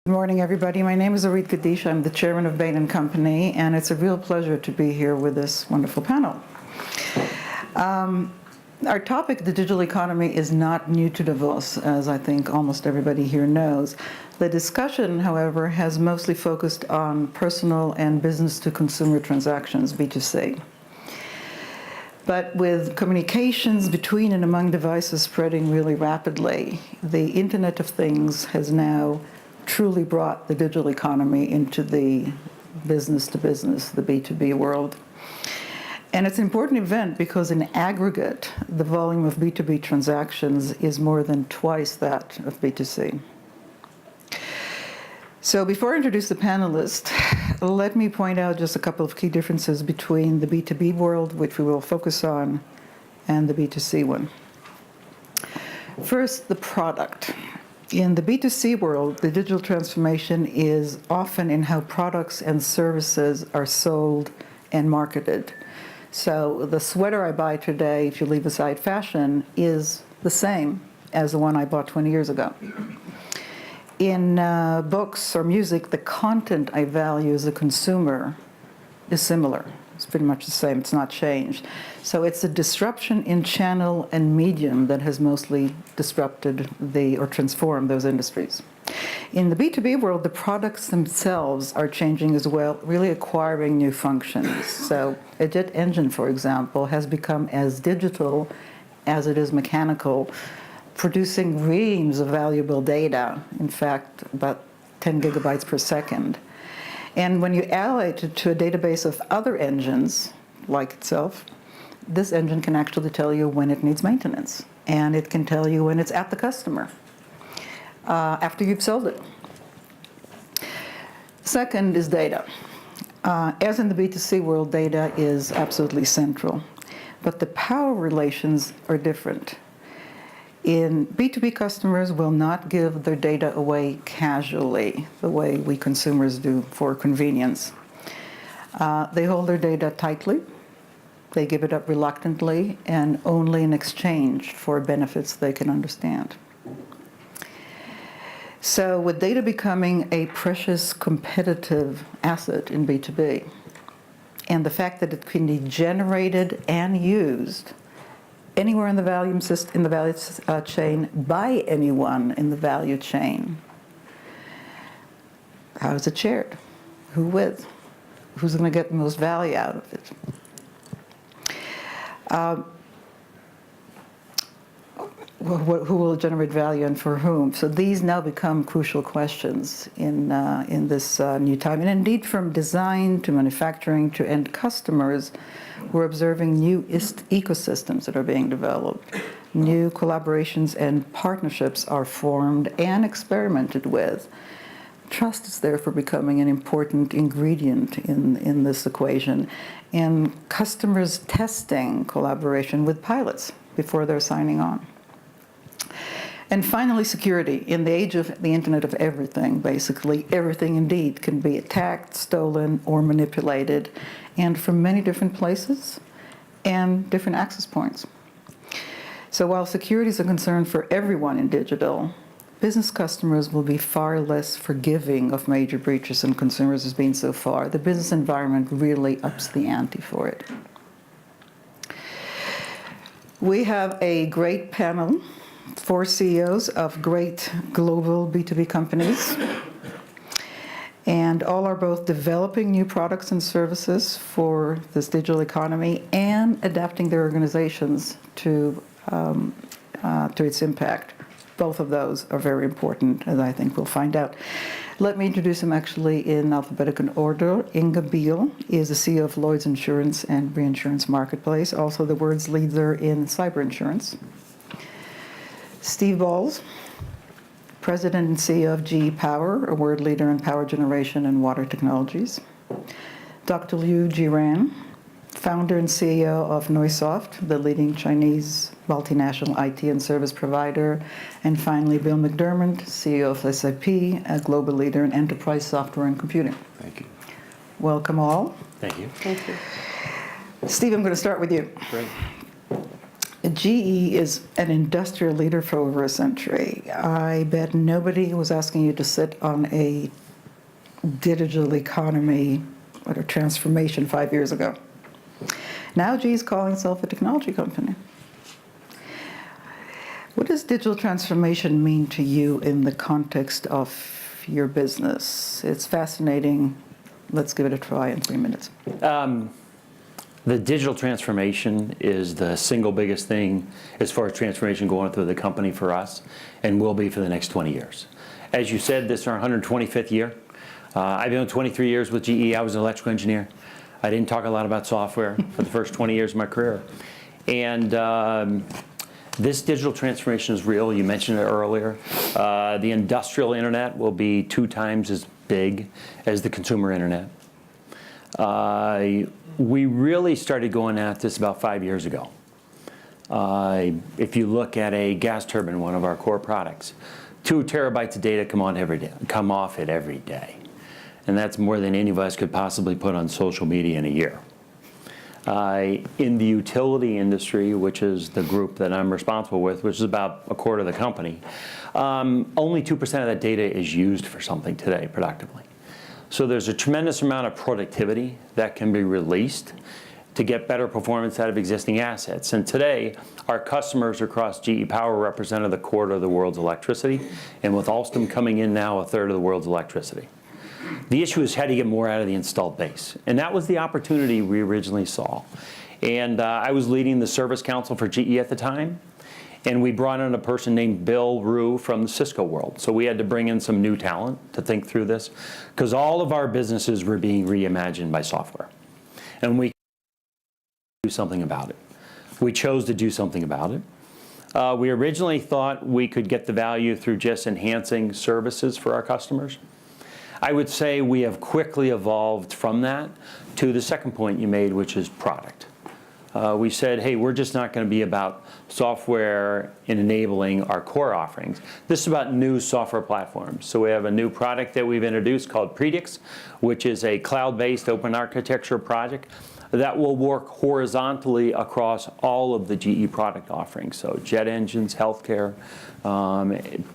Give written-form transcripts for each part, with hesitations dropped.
Good morning, everybody. My name is Orit Kadish. I'm the chairman of Bain & Company, and it's a real pleasure to be here with this wonderful panel. Our topic, the digital economy, is not new to Davos, as I think almost everybody here knows. The discussion, however, has mostly focused on personal and business-to-consumer transactions, B2C. But with communications between and among devices spreading really rapidly, the Internet of Things has now truly brought the digital economy into the business-to-business, the B2B world. And it's an important event because in aggregate, the volume of B2B transactions is more than twice that of B2C. So before I introduce the panelists, let me point out just a couple of key differences between the B2B world, which we will focus on, and the B2C one. First, the product. In the B2C world, the digital transformation is often in how products and services are sold and marketed. So the sweater I buy today, if you leave aside fashion, is the same as the one I bought 20 years ago. In books or music, the content I value as a consumer is similar. It's pretty much the same. It's not changed. So it's a disruption in channel and medium that has mostly disrupted or transformed those industries. In the B2B world, the products themselves are changing as well, really acquiring new functions. So a jet engine, for example, has become as digital as it is mechanical, producing reams of valuable data, in fact, about 10 gigabytes per second. And when you allocate it to a database of other engines, like itself, this engine can actually tell you when it needs maintenance. And it can tell you when it's at the customer, after you've sold it. Second is data. As in the B2C world, data is absolutely central. But the power relations are different. In B2B, customers will not give their data away casually, the way we consumers do for convenience. They hold their data tightly, they give it up reluctantly, and only in exchange for benefits they can understand. So with data becoming a precious competitive asset in B2B, and the fact that it can be generated and used anywhere in the value chain by anyone in the value chain. How is it shared? Who with? Who's going to get the most value out of it? Who will generate value and for whom? So these now become crucial questions in this new time. And indeed, from design to manufacturing to end customers, we're observing new ecosystems that are being developed. New collaborations and partnerships are formed and experimented with. Trust is therefore becoming an important ingredient in this equation. And customers testing collaboration with pilots before they're signing on. And finally, security. In the age of the Internet of everything, basically, everything indeed can be attacked, stolen, or manipulated, and from many different places and different access points. So while security is a concern for everyone in digital, business customers will be far less forgiving of major breaches than consumers has been so far. The business environment really ups the ante for it. We have a great panel. 4 CEOs of great global B2B companies. And all are both developing new products and services for this digital economy and adapting their organizations to its impact. Both of those are very important, as I think we'll find out. Let me introduce them actually in alphabetical order. Inga Beale is the CEO of Lloyd's Insurance and Reinsurance Marketplace, also the world's leader in cyber insurance. Steve Balls, President and CEO of GE Power, a world leader in power generation and water technologies. Dr. Liu Jiran, founder and CEO of Neusoft, the leading Chinese multinational IT and service provider. And finally, Bill McDermott, CEO of SAP, a global leader in enterprise software and computing. Thank you. Welcome all. Thank you. Thank you. Steve, I'm going to start with you. Great. GE is an industrial leader for over a century. I bet nobody was asking you to sit on a digital economy or a transformation 5 years ago. Now GE is calling itself a technology company. What does digital transformation mean to you in the context of your business? It's fascinating. Let's give it a try in 3 minutes. The digital transformation is the single biggest thing as far as transformation going through the company for us, and will be for the next 20 years. As you said, this is our 125th year. I've been 23 years with GE. I was an electrical engineer. I didn't talk a lot about software for the first 20 years of my career. And this digital transformation is real. You mentioned it earlier. The industrial internet will be 2 times as big as the consumer internet. We really started going at this about 5 years ago. If you look at a gas turbine, one of our core products, 2 terabytes of data come off it every day. And that's more than any of us could possibly put on social media in a year. In the utility industry, which is the group that I'm responsible with, which is about a quarter of the company, only 2% of that data is used for something today productively. So there's a tremendous amount of productivity that can be released to get better performance out of existing assets. And today, our customers across GE Power represented a quarter of the world's electricity, and with Alstom coming in now, a third of the world's electricity. The issue is how do you get more out of the installed base? And that was the opportunity we originally saw. And I was leading the service council for GE at the time, and we brought in a person named Bill Rue from the Cisco world. So we had to bring in some new talent to think through this, because all of our businesses were being reimagined by software. And we do something about it. We chose to do something about it. We originally thought we could get the value through just enhancing services for our customers. I would say we have quickly evolved from that to the second point you made, which is product. We said, hey, we're just not going to be about software and enabling our core offerings. This is about new software platforms. So we have a new product that we've introduced called Predix, which is a cloud-based open architecture project that will work horizontally across all of the GE product offerings. So jet engines, healthcare,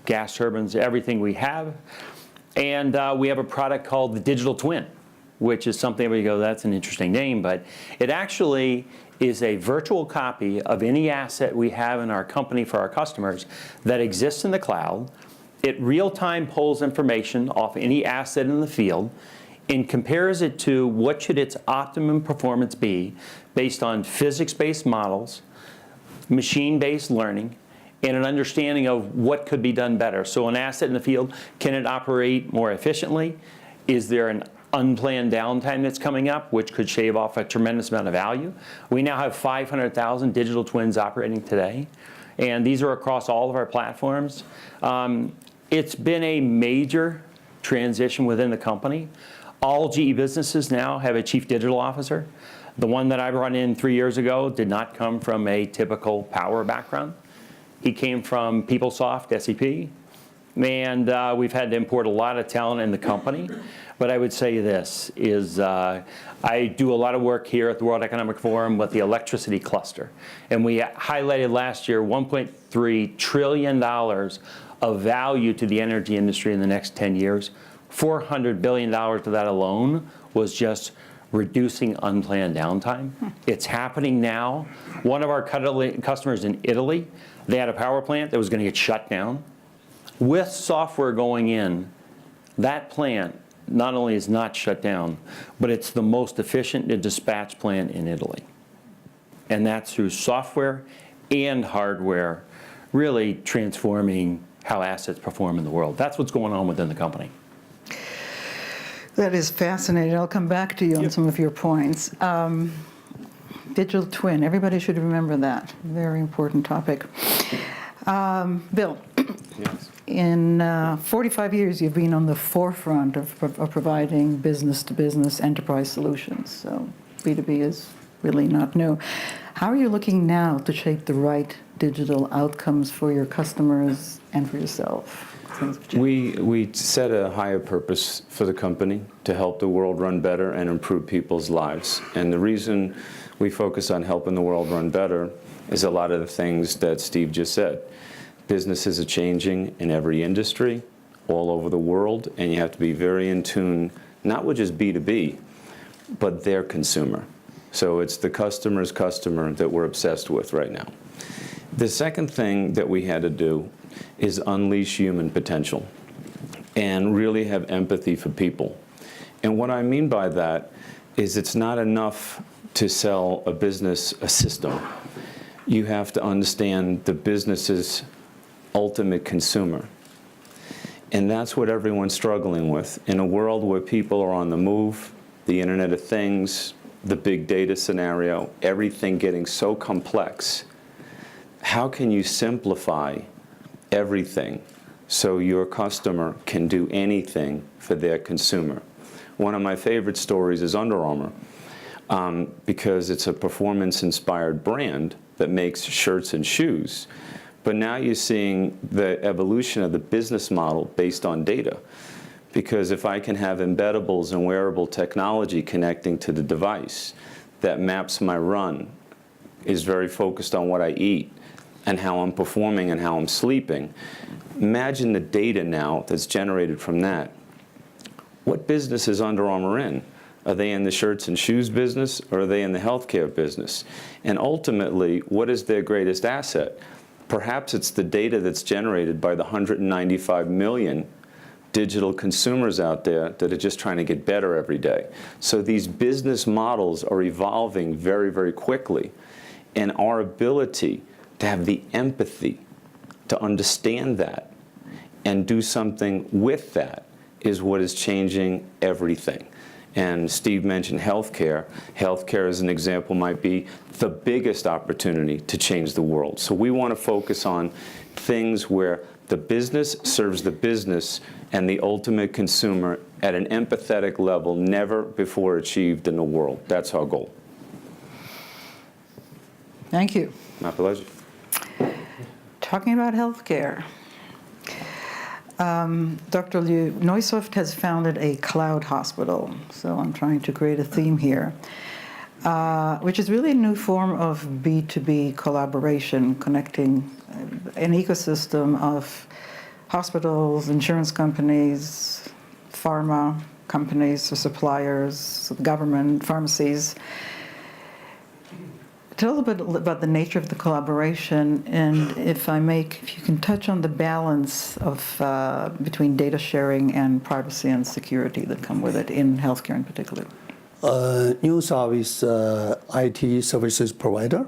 gas turbines, everything we have. And we have a product called the Digital Twin, which is something where you go, that's an interesting name, but it actually is a virtual copy of any asset we have in our company for our customers that exists in the cloud. It real-time pulls information off any asset in the field and compares it to what should its optimum performance be based on physics-based models, machine-based learning, and an understanding of what could be done better. So an asset in the field, can it operate more efficiently? Is there an unplanned downtime that's coming up, which could shave off a tremendous amount of value? We now have 500,000 digital twins operating today, and these are across all of our platforms. It's been a major transition within the company. All GE businesses now have a chief digital officer. The one that I brought in 3 years ago did not come from a typical power background. He came from PeopleSoft, SAP, and we've had to import a lot of talent in the company. But I would say this, is I do a lot of work here at the World Economic Forum with the electricity cluster. And we highlighted last year $1.3 trillion of value to the energy industry in the next 10 years. $400 billion of that alone was just reducing unplanned downtime. It's happening now. One of our customers in Italy, they had a power plant that was going to get shut down. With software going in, that plant not only is not shut down, but it's the most efficient dispatch plant in Italy. And that's through software and hardware, really transforming how assets perform in the world. That's what's going on within the company. That is fascinating. I'll come back to you on some of your points. Digital twin, everybody should remember that. Very important topic. Bill, Yes. in 45 years you've been on the forefront of providing business-to-business enterprise solutions. So B2B is really not new. How are you looking now to shape the right digital outcomes for your customers and for yourself? We set a higher purpose for the company to help the world run better and improve people's lives. And the reason we focus on helping the world run better is a lot of the things that Steve just said. Businesses are changing in every industry, all over the world, and you have to be very in tune, not with just B2B, but their consumer. So it's the customer's customer that we're obsessed with right now. The second thing that we had to do is unleash human potential and really have empathy for people. And what I mean by that is it's not enough to sell a business a system. You have to understand the business's ultimate consumer. And that's what everyone's struggling with. In a world where people are on the move, the Internet of Things, the big data scenario, everything getting so complex, how can you simplify everything so your customer can do anything for their consumer? One of my favorite stories is Under Armour, because it's a performance-inspired brand that makes shirts and shoes. But now you're seeing the evolution of the business model based on data. Because if I can have embeddables and wearable technology connecting to the device that maps my run, is very focused on what I eat and how I'm performing and how I'm sleeping, imagine the data now that's generated from that. What business is Under Armour in? Are they in the shirts and shoes business, or are they in the healthcare business? And ultimately, what is their greatest asset? Perhaps it's the data that's generated by the 195 million digital consumers out there that are just trying to get better every day. So these business models are evolving very, very quickly. And our ability to have the empathy to understand that and do something with that is what is changing everything. And Steve mentioned healthcare. Healthcare, as an example, might be the biggest opportunity to change the world. So we want to focus on things where the business serves the business and the ultimate consumer at an empathetic level never before achieved in the world. That's our goal. Thank you. My pleasure. Talking about healthcare, Dr. Liu, Neusoft has founded a cloud hospital, so I'm trying to create a theme here, which is really a new form of B2B collaboration, connecting an ecosystem of hospitals, insurance companies, pharma companies, or suppliers, government, pharmacies. Tell a little bit about the nature of the collaboration, and if you can touch on the balance of between data sharing and privacy and security that come with it in healthcare in particular. Neusoft is IT services provider,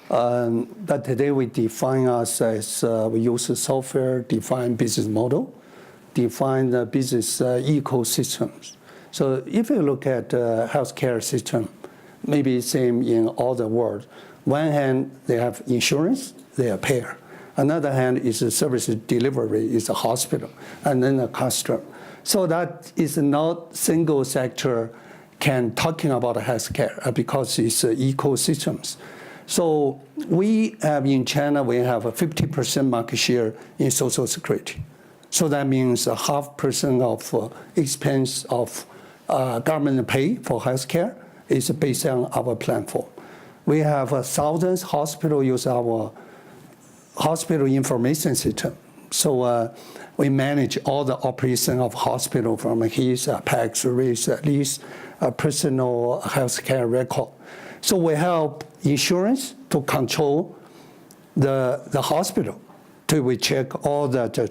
but today we define us as we use a software-defined business model, define the business ecosystems. So if you look at the healthcare system, maybe same in all the world. One hand, they have insurance, they are payer. Another hand is a service delivery, is a hospital, and then a customer. So that is not single sector can talking about healthcare because it's ecosystems. So we have in China, we have a 50% market share in Social Security. So that means 0.5% of expense of government pay for healthcare is based on our platform. We have thousands of hospitals use our hospital information system. So we manage all the operation of hospital from his PACS, RIS, at least personal healthcare record. So we help insurance to control the hospital. We check all that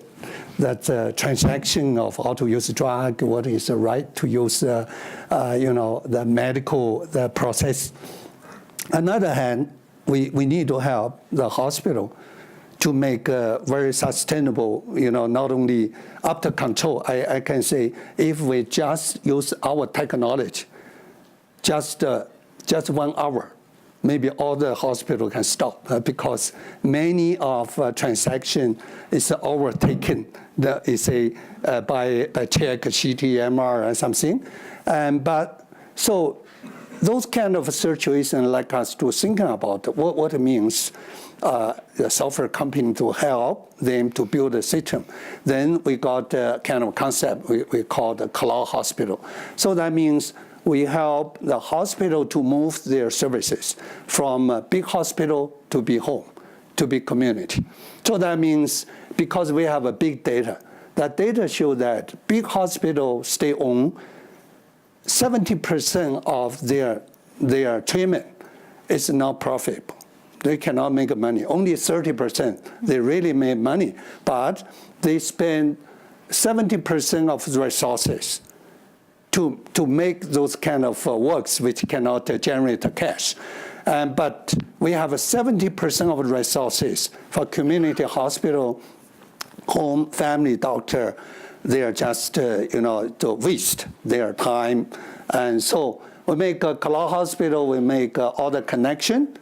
transaction of how to use drug, what is the right to use, the medical the process. Another hand, we need to help the hospital to make very sustainable, not only after control. I can say if we just use our technology, just 1 hour, maybe all the hospital can stop because many of transaction is overtaken. That is by check CT, MR, or something. But so those kind of situations like us to think about what it means the software company to help them to build a system. Then we got a kind of concept we call the cloud hospital. So that means we help the hospital to move their services from a big hospital to big home, to big community. So that means because we have a big data, that data show that big hospitals stay on 70% of their treatment is not profitable. They cannot make money. Only 30% they really make money, but they spend 70% of the resources to make those kind of works which cannot generate cash. But we have 70% of the resources for community hospital, home, family doctor. They are just to waste their time. And so we make a cloud hospital, we make all the connection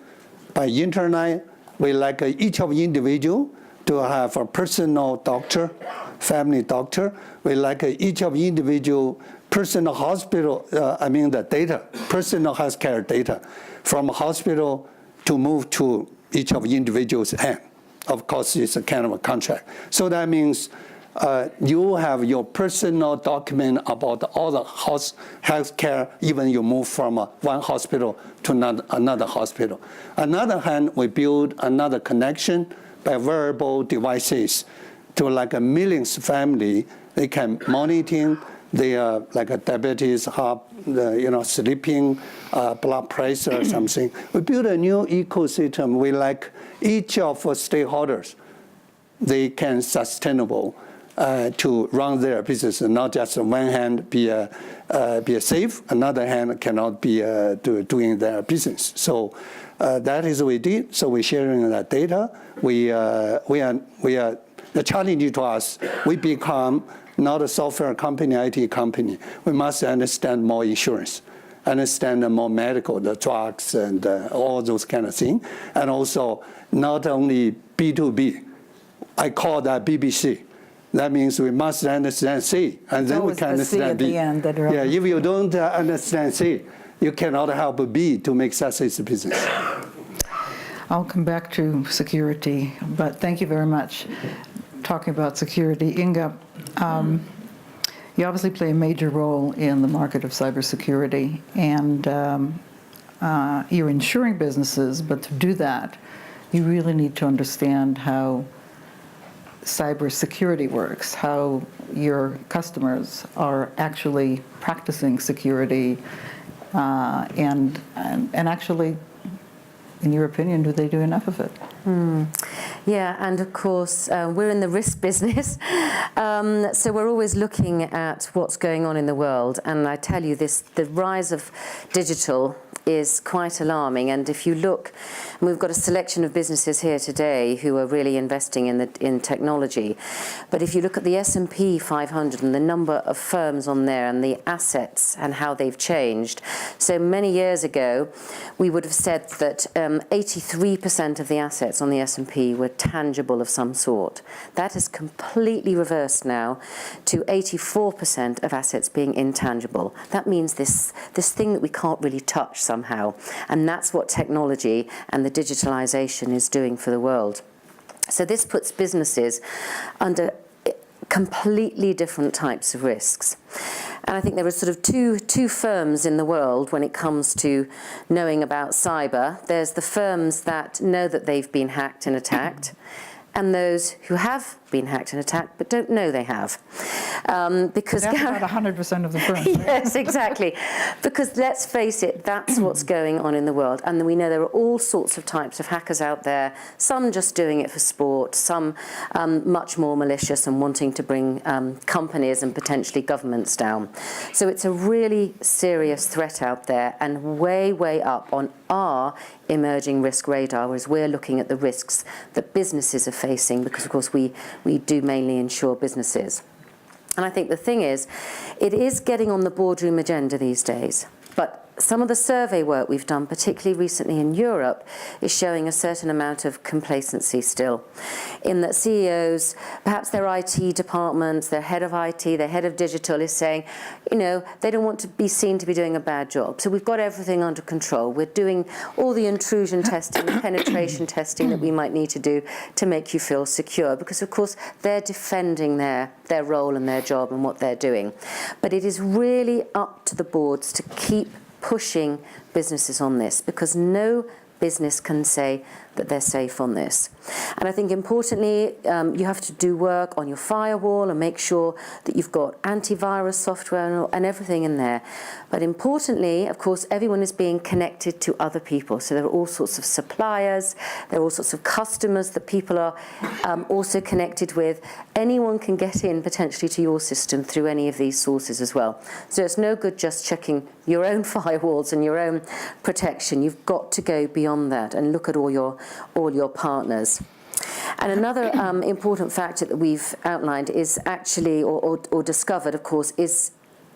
by internet. We like each of individual to have a personal doctor, family doctor. We like each of individual personal hospital, the data, personal healthcare data from hospital to move to each of individual's hand. Of course, it's a kind of a contract. So that means you have your personal document about all the healthcare, even you move from one hospital to another hospital. On the other hand, we build another connection by wearable devices to like a millions family. They can monitor their like a diabetes, heart, sleeping, blood pressure or something. We build a new ecosystem. We like each of the stakeholders, they can sustainable to run their business, and not just on one hand be safe, another hand cannot be doing their business. So that is what we did. So we're sharing that data. We are the challenge to us. We become not a software company, IT company. We must understand more insurance, understand more medical, the drugs and all those kind of things, and also not only B2B. I call that BBC. That means we must understand C, and then we can understand B. Yeah, if you don't understand C, you cannot help B to make success business. I'll come back to security, but thank you very much. Talking about security, Inga, you obviously play a major role in the market of cybersecurity, and you're insuring businesses, but to do that, you really need to understand how cybersecurity works, how your customers are actually practicing security, and actually, in your opinion, do they do enough of it? Yeah, and of course, we're in the risk business, so we're always looking at what's going on in the world. And I tell you this, the rise of digital is quite alarming. And if you look, we've got a selection of businesses here today who are really investing in technology. But if you look at the S&P 500 and the number of firms on there and the assets and how they've changed. So many years ago, we would have said that 83% of the assets on the S&P were tangible of some sort. That has completely reversed now to 84% of assets being intangible. That means this thing that we can't really touch somehow. And that's what technology and the digitalization is doing for the world. So this puts businesses under completely different types of risks. And I think there are sort of two firms in the world when it comes to knowing about cyber. There's the firms that know that they've been hacked and attacked, and those who have been hacked and attacked but don't know they have. Because that's about 100% of the firms. Right? Yes, exactly. Because let's face it, that's what's going on in the world. And we know there are all sorts of types of hackers out there, some just doing it for sport, some much more malicious and wanting to bring companies and potentially governments down. So it's a really serious threat out there, and way, way up on our emerging risk radar as we're looking at the risks that businesses are facing, because of course we do mainly insure businesses. And I think the thing is, it is getting on the boardroom agenda these days, but some of the survey work we've done, particularly recently in Europe, is showing a certain amount of complacency still, in that CEOs, perhaps their IT departments, their head of IT, their head of digital is saying, you know, they don't want to be seen to be doing a bad job. So we've got everything under control. We're doing all the intrusion testing, the penetration testing that we might need to do to make you feel secure, because of course they're defending their role and their job and what they're doing. But it is really up to the boards to keep pushing businesses on this, because no business can say that they're safe on this. And I think importantly, you have to do work on your firewall and make sure that you've got antivirus software and everything in there. But importantly, of course, everyone is being connected to other people. So there are all sorts of suppliers, there are all sorts of customers that people are also connected with. Anyone can get in potentially to your system through any of these sources as well. So it's no good just checking your own firewalls and your own protection. You've got to go beyond that and look at all your partners. And another important factor that we've outlined is actually, or discovered, of course, is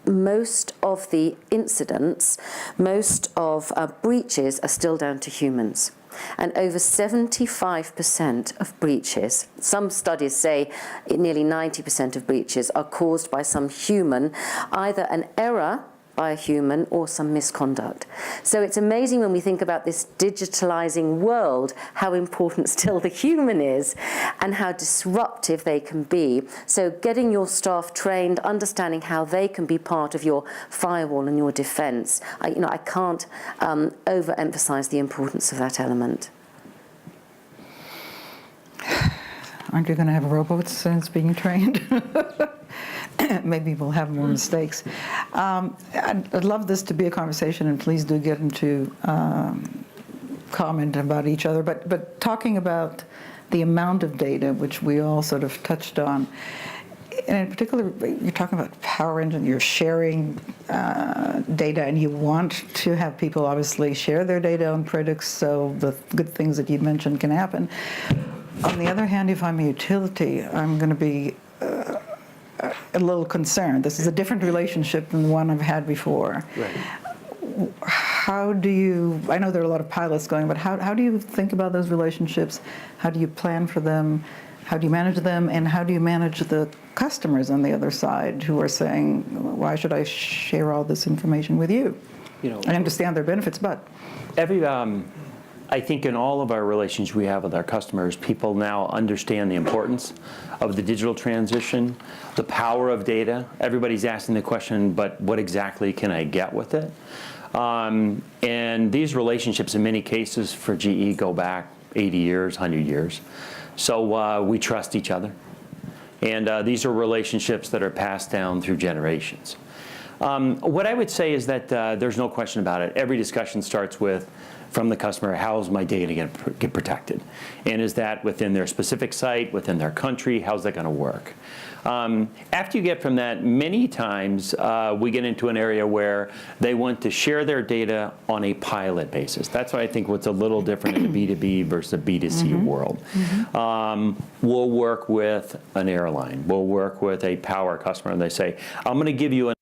most of the incidents, most of breaches are still down to humans. And over 75% of breaches, some studies say nearly 90% of breaches are caused by some human, either an error by a human or some misconduct. So it's amazing when we think about this digitalizing world, how important still the human is and how disruptive they can be. So getting your staff trained, understanding how they can be part of your firewall and your defense. I can't overemphasize the importance of that element. Aren't you going to have robots since being trained? Maybe we'll have more mistakes. I'd love this to be a conversation, and please do get into comment about each other. But talking about the amount of data, which we all sort of touched on, and in particular, you're talking about Power Engine, you're sharing data, and you want to have people obviously share their data on products so the good things that you mentioned can happen. On the other hand, if I'm a utility, I'm going to be a little concerned. This is a different relationship than the one I've had before. Right. How do you, I know there are a lot of pilots going, but how do you think about those relationships? How do you plan for them? How do you manage them? And how do you manage the customers on the other side who are saying, why should I share all this information with you? I understand their benefits, but. I think in all of our relations we have with our customers, people now understand the importance of the digital transition, the power of data. Everybody's asking the question, but what exactly can I get with it? And these relationships in many cases for GE go back 80 years, 100 years. So we trust each other. And these are relationships that are passed down through generations. What I would say is that there's no question about it. Every discussion starts with, from the customer, how's my data going to get protected? And is that within their specific site, within their country? How's that going to work? After you get from that, many times we get into an area where they want to share their data on a pilot basis. That's why I think what's a little different in the B2B versus the B2C world. We'll work with an airline. We'll work with a power customer, and they say, I'm going to give you an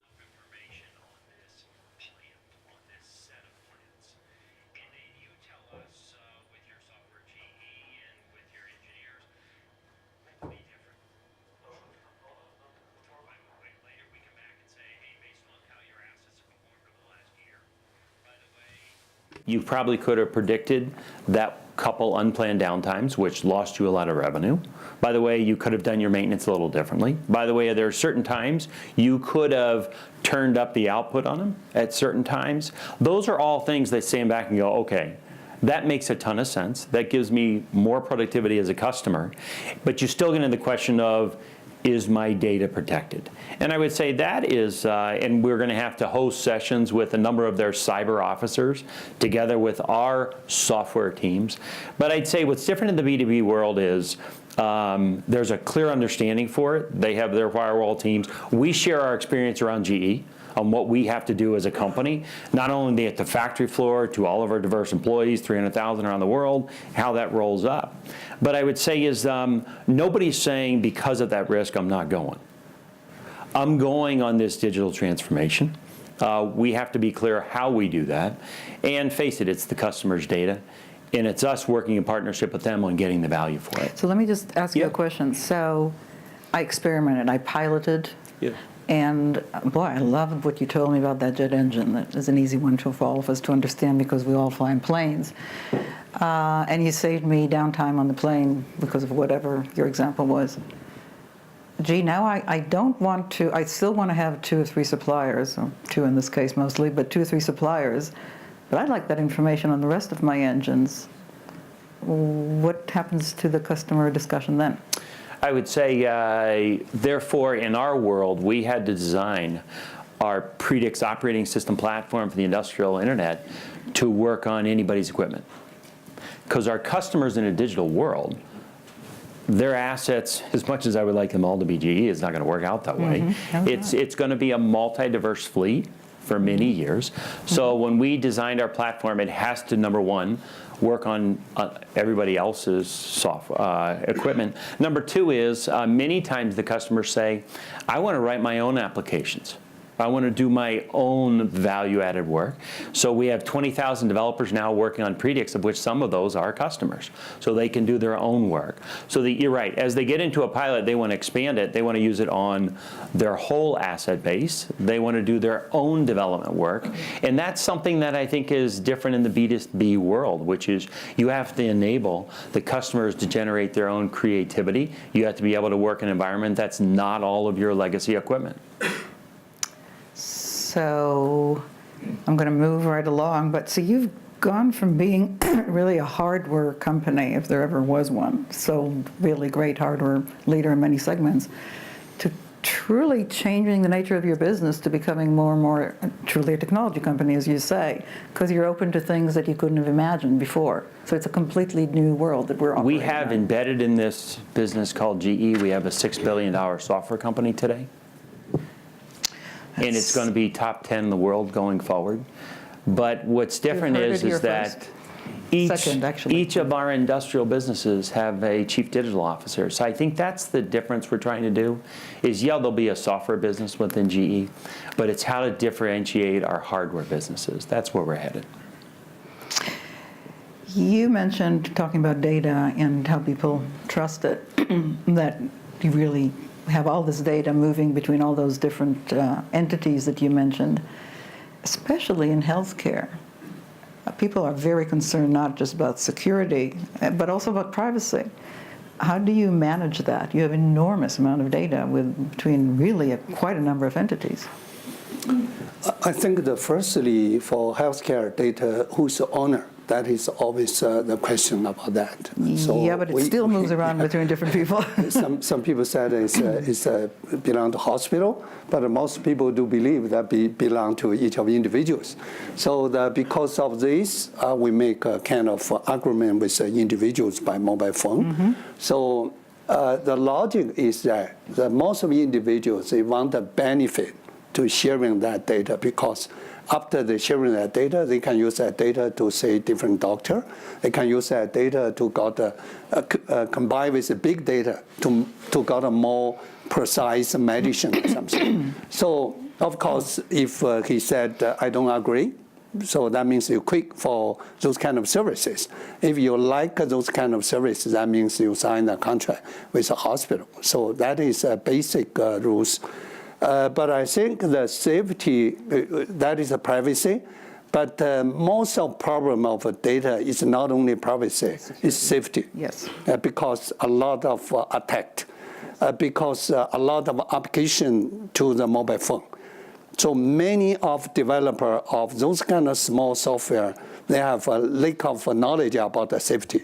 you probably could have predicted that couple unplanned downtimes, which lost you a lot of revenue. By the way, you could have done your maintenance a little differently. By the way, there are certain times you could have turned up the output on them at certain times. Those are all things that stand back and go, okay, that makes a ton of sense. That gives me more productivity as a customer. But you still get into the question of, is my data protected? And I would say that is, and we're going to have to host sessions with a number of their cyber officers together with our software teams. But I'd say what's different in the B2B world is there's a clear understanding for it. They have their firewall teams. We share our experience around GE on what we have to do as a company, not only at the factory floor to all of our diverse employees, 300,000 around the world, how that rolls up. But I would say is nobody's saying because of that risk I'm not going. I'm going on this digital transformation. We have to be clear how we do that. And face it, it's the customer's data. And it's us working in partnership with them on getting the value for it. So let me just ask you Yeah. a question. So I experimented, I piloted, Yeah. and boy, I loved what you told me about that jet engine. That is an easy one for all of us to understand because we all fly in planes. And you saved me downtime on the plane because of whatever your example was. Gee, now I don't want to, I still want to have 2 or 3 suppliers, or 2 in this case mostly, but 2 or 3 suppliers, but I'd like that information on the rest of my engines. What happens to the customer discussion then? I would say, therefore, in our world, we had to design our Predix operating system platform for the industrial internet to work on anybody's equipment. Because our customers in a digital world, their assets, as much as I would like them all to be GE, it's not going to work out that way. It's going to be a multi-diverse fleet for many years. So when we designed our platform, it has to, number one, work on everybody else's software equipment. Number 2 is many times the customers say, I want to write my own applications. I want to do my own value-added work. So we have 20,000 developers now working on Predix, of which some of those are customers. So they can do their own work. So you're right. As they get into a pilot, they want to expand it. They want to use it on their whole asset base. They want to do their own development work. And that's something that I think is different in the B2B world, which is you have to enable the customers to generate their own creativity. You have to be able to work in an environment that's not all of your legacy equipment. So I'm going to move right along, but so you've gone from being really a hardware company, if there ever was one, so really great hardware leader in many segments, to truly changing the nature of your business to becoming more and more truly a technology company, as you say, because you're open to things that you couldn't have imagined before. So it's a completely new world that we're operating We have in. embedded in this business called GE, we have a $6 billion software company today. And it's going to be top 10 in the world going forward. But what's different heard is it here that first. each, Second, actually. each of our industrial businesses have a chief digital officer. So I think that's the difference we're trying to do, is there'll be a software business within GE, but it's how to differentiate our hardware businesses. That's where we're headed. You mentioned talking about data and how people trust it, that you really have all this data moving between all those different entities that you mentioned, especially in healthcare. People are very concerned not just about security, but also about privacy. How do you manage that? You have an enormous amount of data between really quite a number of entities. I think that firstly, for healthcare data, who's the owner? That is always the question about that. So yeah, but it still moves around between different people. Some people said it's belong to hospital, but most people do believe that belong to each of the individuals. So because of this, we make a kind of agreement with individuals by mobile phone. So the logic is that most of the individuals, they want the benefit to sharing that data, because after they sharing that data, they can use that data to say different doctor. They can use that data to combine with the big data to get a more precise medicine or something. So of course, if he said, I don't agree, so that means you quit for those kind of services. If you like those kind of services, that means you sign a contract with a hospital. So that is basic rules. But I think the safety, that is a privacy. But most of the problem of data is not only privacy, it's safety. Yes. Because a lot of attack, because a lot of application to the mobile phone. So many of developers of those kind of small software, they have a lack of knowledge about the safety.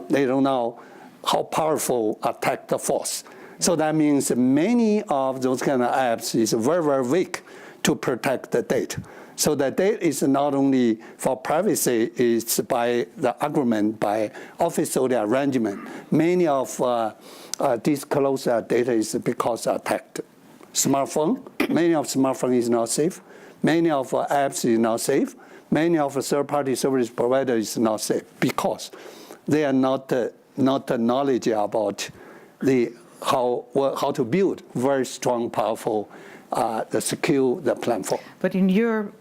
They don't know how powerful attack the force. So that means many of those kind of apps is very, very weak to protect the data. So the data is not only for privacy, it's by the agreement, by official arrangement. Many of disclosed data is because attacked. Smartphone, many of smartphone is not safe. Many of apps is not safe. Many of third-party service providers is not safe because they are not knowledge about how to build very strong, powerful the secure the platform. But in your,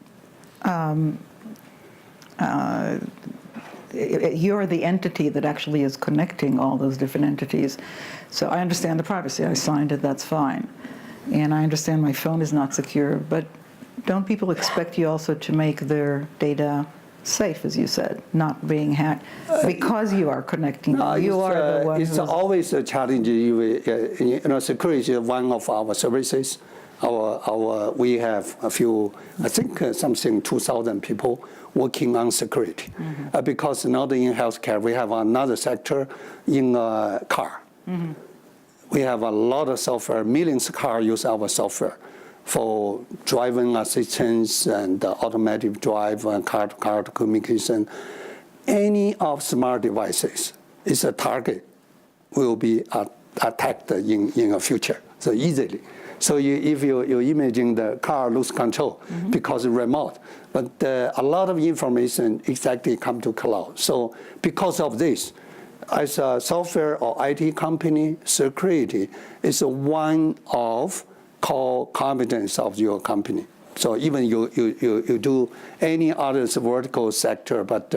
you're the entity that actually is connecting all those different entities. So I understand the privacy. I signed it, that's fine. And I understand my phone is not secure, but don't people expect you also to make their data safe, as you said, not being hacked, because you are connecting them? You are the one It's who's... always a challenge. Security is one of our services. We have a few, I think something 2,000 people working on security. Because not in healthcare, we have another sector in car. We have a lot of software. Millions of cars use our software for driving assistance and automatic drive and car-to-car communication. Any of smart devices is a target will be attacked in the future, so easily. So if you imagine the car lose control because it's remote, but a lot of information exactly come to cloud. So because of this, as a software or IT company, security is one of core competence of your company. So even you do any other vertical sector, but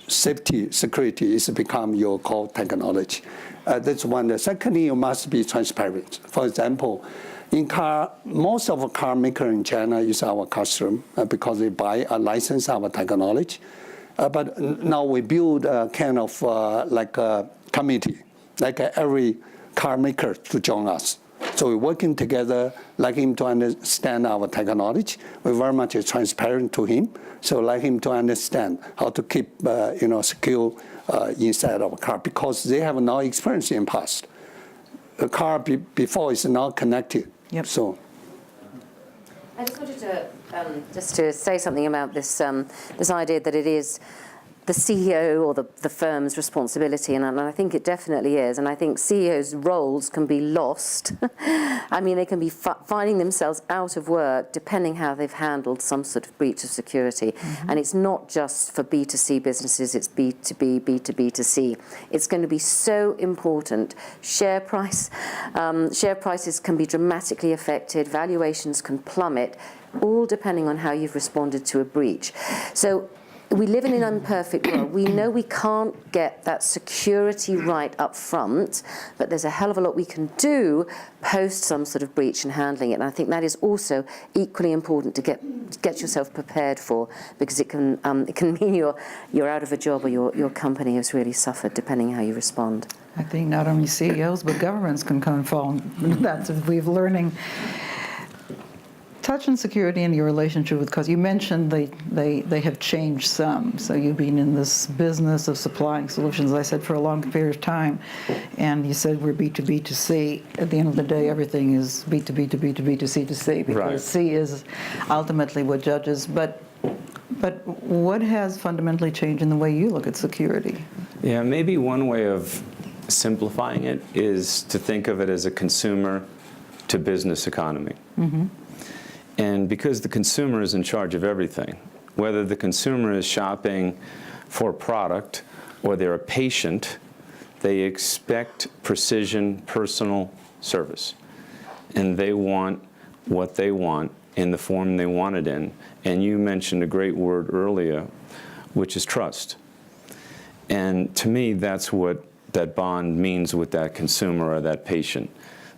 security is become your core technology. That's one. The second thing, you must be transparent. For example, in car, most of the car maker in China is our customer because they buy a license our technology. But now we build a kind of like a committee, like every car maker to join us. So we're working together, like him to understand our technology. We're very much transparent to him, so like him to understand how to keep secure inside of a car, because they have no experience in past. The car before is not connected. Yep. So. I just wanted to say something about this this idea that it is the CEO or the firm's responsibility, and I think it definitely is. And I think CEOs' roles can be lost. I mean, they can be finding themselves out of work depending how they've handled some sort of breach of security. And it's not just for B2C businesses, it's B2B, B2B2C. It's going to be so important. Share prices can be dramatically affected, valuations can plummet, all depending on how you've responded to a breach. So we live in an imperfect world. We know we can't get that security right up front, but there's a hell of a lot we can do post some sort of breach and handling it. And I think that is also equally important to get yourself prepared for, because it can mean you're out of a job or your company has really suffered, depending how you respond. I think not only CEOs, but governments can come and fall. That's what we're learning. Touch on security and your relationship with customers. You mentioned they have changed some. So you've been in this business of supplying solutions, as I said, for a long period of time. And you said we're B2B2C. At the end of the day, everything is B2B to B2B to C to C, because Right. C is ultimately what judges. But what has fundamentally changed in the way you look at security? Yeah, maybe one way of simplifying it is to think of it as a consumer to business economy. And because the consumer is in charge of everything, whether the consumer is shopping for a product or they're a patient, they expect precision, personal service. And they want what they want in the form they want it in. And you mentioned a great word earlier, which is trust. And to me, that's what that bond means with that consumer or that patient.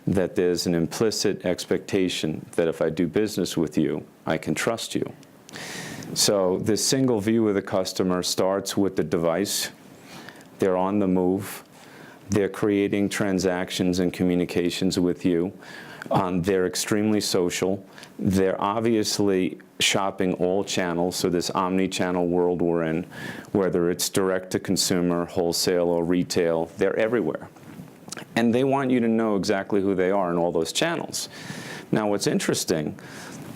That there's an implicit expectation that if I do business with you, I can trust you. So this single view of the customer starts with the device. They're on the move. They're creating transactions and communications with you. They're extremely social. They're obviously shopping all channels, so this omni-channel world we're in, whether it's direct to consumer, wholesale, or retail, they're everywhere. And they want you to know exactly who they are in all those channels. Now, what's interesting,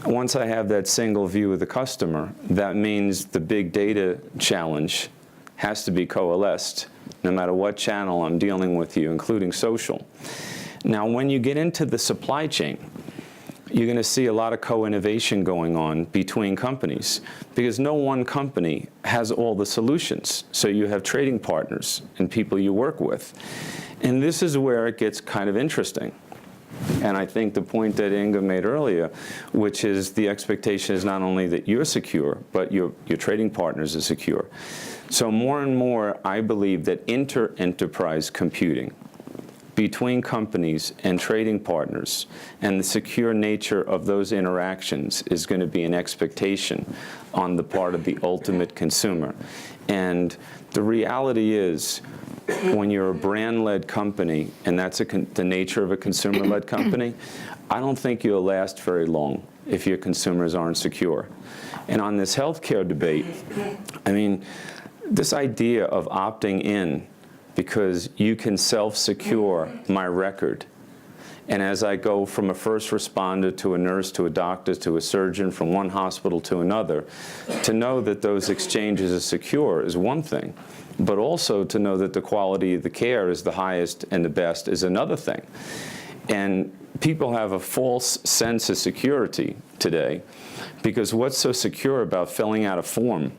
once I have that single view of the customer, that means the big data challenge has to be coalesced, no matter what channel I'm dealing with you, including social. Now, when you get into the supply chain, you're going to see a lot of co-innovation going on between companies, because no one company has all the solutions. So you have trading partners and people you work with. And this is where it gets kind of interesting, And I think the point that Inga made earlier, which is the expectation is not only that you're secure, but your trading partners are secure. So more and more, I believe that inter-enterprise computing between companies and trading partners and the secure nature of those interactions is going to be an expectation on the part of the ultimate consumer. And the reality is, when you're a brand-led company, and that's the nature of a consumer-led company, I don't think you'll last very long if your consumers aren't secure. And on this healthcare debate, I mean, this idea of opting in because you can self-secure my record. And as I go from a first responder to a nurse to a doctor to a surgeon, from one hospital to another, to know that those exchanges are secure is one thing. But also to know that the quality of the care is the highest and the best is another thing. And people have a false sense of security today, because what's so secure about filling out a form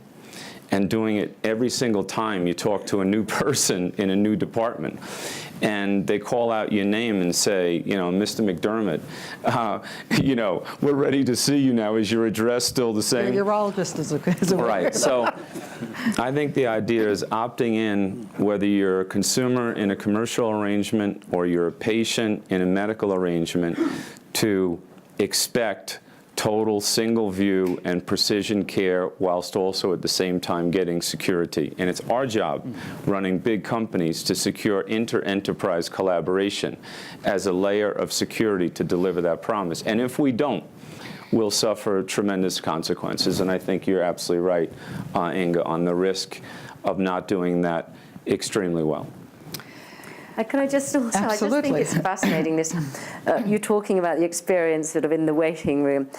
and doing it every single time you talk to a new person in a new department? And they call out your name and say, you know, Mr. McDermott, you know, we're ready to see you now. Is your address still the same? Your urologist is aware. Right. So I think the idea is opting in, whether you're a consumer in a commercial arrangement or you're a patient in a medical arrangement, to expect total single view and precision care whilst also at the same time getting security. And it's our job, running big companies, to secure inter-enterprise collaboration as a layer of security to deliver that promise. And if we don't, we'll suffer tremendous consequences. And I think you're absolutely right, Inga, on the risk of not doing that extremely well. Can I just also, Absolutely. I just think it's fascinating, this, you talking about the experience sort of in the waiting room.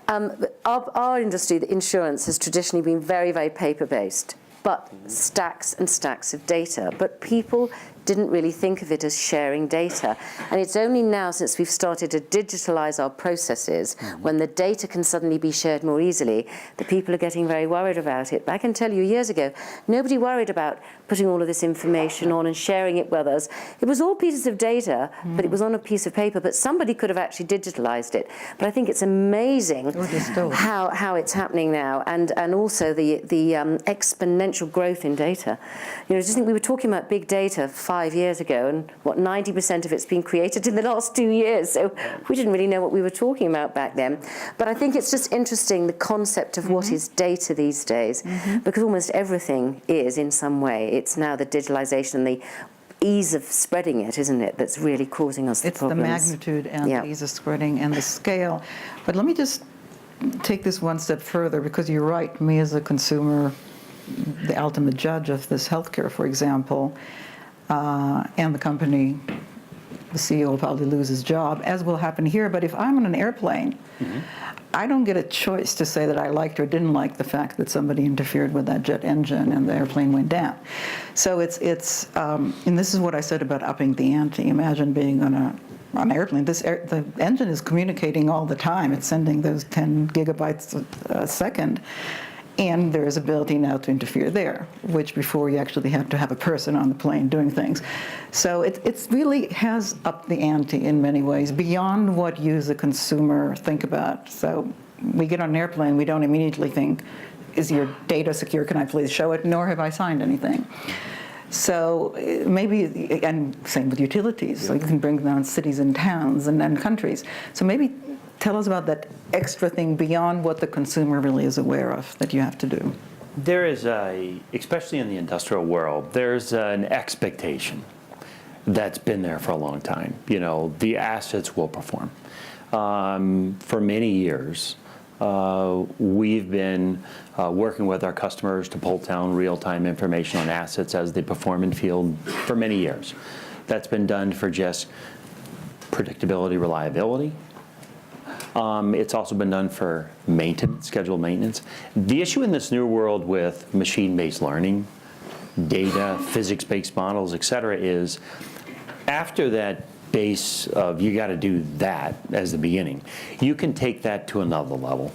Our industry, the insurance, has traditionally been very, very paper-based, but stacks and stacks of data. But people didn't really think of it as sharing data. And it's only now, since we've started to digitalize our processes, when the data can suddenly be shared more easily, that people are getting very worried about it. But I can tell you, years ago, nobody worried about putting all of this information on and sharing it with us. It was all pieces of data, but it was on a piece of paper, but somebody could have actually digitalized it. But I think it's amazing how it's happening now, and also the exponential growth in data. You know, I just think we were talking about big data 5 years ago, and 90% of it's been created in the last 2 years. So we didn't really know what we were talking about back then. But I think it's just interesting, the concept of what is data these days, because almost everything is in some way. It's now the digitalization and the ease of spreading it, isn't it, that's really causing us the problems. It's the magnitude and the ease of spreading and the scale. But let me just take this one step further, because you're right, me as a consumer, the ultimate judge of this healthcare, for example, and the company, the CEO will probably lose his job, as will happen here. But if I'm on an airplane, I don't get a choice to say that I liked or didn't like the fact that somebody interfered with that jet engine and the airplane went down. So it's and this is what I said about upping the ante. Imagine being on an airplane. The engine is communicating all the time. It's sending those 10 gigabytes a second. And there is ability now to interfere there, which before you actually had to have a person on the plane doing things. So it really has upped the ante in many ways, beyond what you as a consumer think about. So we get on an airplane, we don't immediately think, is your data secure? Can I please show it? Nor have I signed anything. So maybe, and same with utilities, so you can bring down cities and towns and countries. So maybe tell us about that extra thing beyond what the consumer really is aware of that you have to do. There is especially in the industrial world, there's an expectation that's been there for a long time. You know, the assets will perform. For many years, we've been working with our customers to pull down real-time information on assets as they perform in field for many years. That's been done for just predictability, reliability. It's also been done for maintenance, scheduled maintenance. The issue in this new world with machine-based learning, data, physics-based models, et cetera, is after that base of you got to do that as the beginning, you can take that to another level.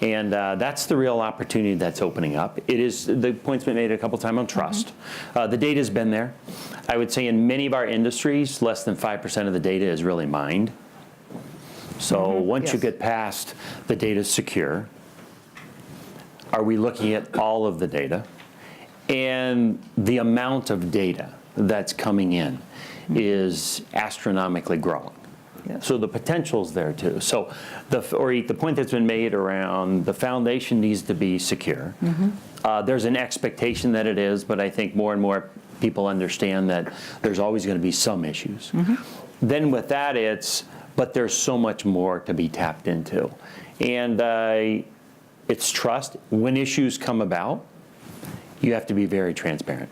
And that's the real opportunity that's opening up. It is, the point's been made a couple times on trust. The data's been there. I would say in many of our industries, less than 5% of the data is really mined. So once you yes. get past the data's secure, are we looking at all of the data? And the amount of data that's coming in is astronomically growing. Yes. So the potential's there too. So the point that's been made around the foundation needs to be secure. There's an expectation that it is, but I think more and more people understand that there's always going to be some issues. Then with that, but there's so much more to be tapped into. And it's trust. When issues come about, you have to be very transparent.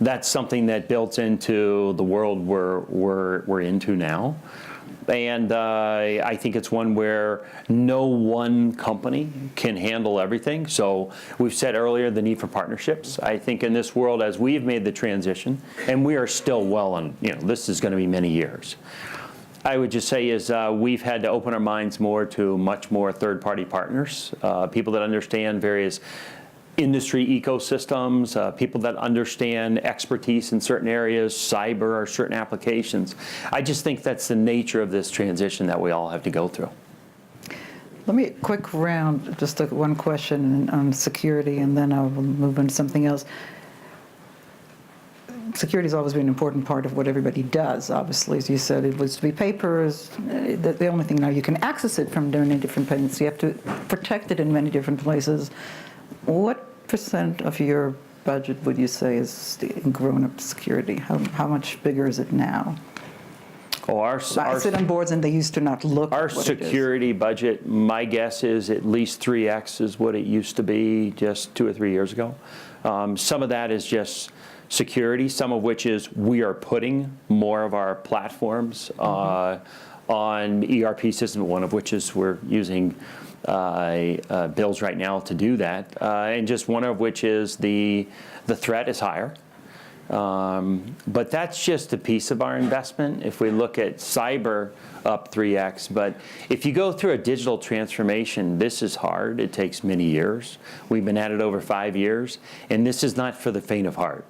That's something that built into the world we're into now. And I think it's one where no one company can handle everything. So we've said earlier the need for partnerships. I think in this world, as we've made the transition, and we are still well on, this is going to be many years. I would just say is we've had to open our minds more to much more third-party partners, people that understand various industry ecosystems, people that understand expertise in certain areas, cyber or certain applications. I just think that's the nature of this transition that we all have to go through. Let me quick round, just one question on security, and then I'll move on to something else. Security has always been an important part of what everybody does, obviously. As you said, it was to be papers. The only thing now, you can access it from many different places. You have to protect it in many different places. What percent of your budget would you say is in grown-up security? How much bigger is it now? Oh, I sit on boards and they used to not look our at what it is. security budget, my guess is at least 3x is what it used to be just 2 or 3 years ago. Some of that is just security, some of which is we are putting more of our platforms on ERP system, one of which is we're using bills right now to do that, and just one of which is the threat is higher. But that's just a piece of our investment. If we look at cyber up 3x, but if you go through a digital transformation, this is hard. It takes many years. We've been at it over 5 years, and this is not for the faint of heart.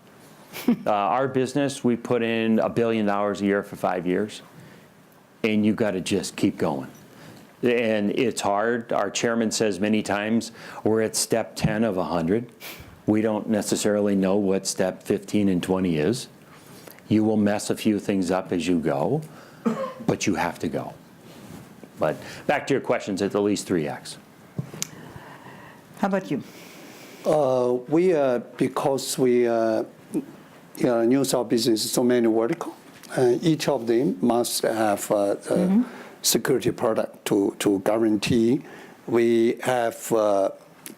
Our business, we put in $1 billion a year for 5 years, and you got to just keep going. And it's hard. Our chairman says many times, we're at step 10 of 100. We don't necessarily know what step 15 and 20 is. You will mess a few things up as you go, but you have to go. But back to your questions, it's at least 3x. How about you? Because we use our business so many vertical, each of them must have security product to guarantee. We have